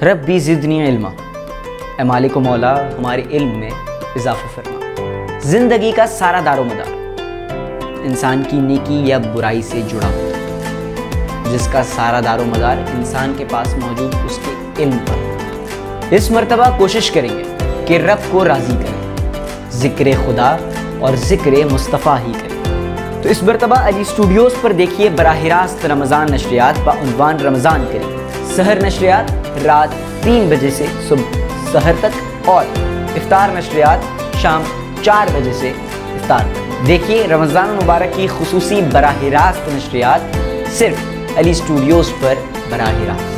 रब्बी ज़िदनी इल्मा, ए मालिक मौला हमारे इल्म में इजाफ़ा फरमा। ज़िंदगी का सारा दारोमदार इंसान की नेकी या बुराई से जुड़ा होता है, जिसका सारा दारोमदार इंसान के पास मौजूद उसके इल्म पर। इस मर्तबा कोशिश करेंगे कि रब को राज़ी करें, ज़िक्र खुदा और ज़िक्र मुस्तफ़ा ही करें। तो इस मर्तबा अली स्टूडियोज़ पर देखिए बराह रास्त रमज़ान नशरियात बउन्वान रमज़ान करीम। सहर नशरियात रात 3 बजे से सुबह सहर तक और इफ्तार नशरियात शाम 4 बजे से इफ्तार तक। देखिए रमज़ान मुबारक की खुसूसी बराह रास्त नशरियात सिर्फ अली स्टूडियोज़ पर बराह रास्त।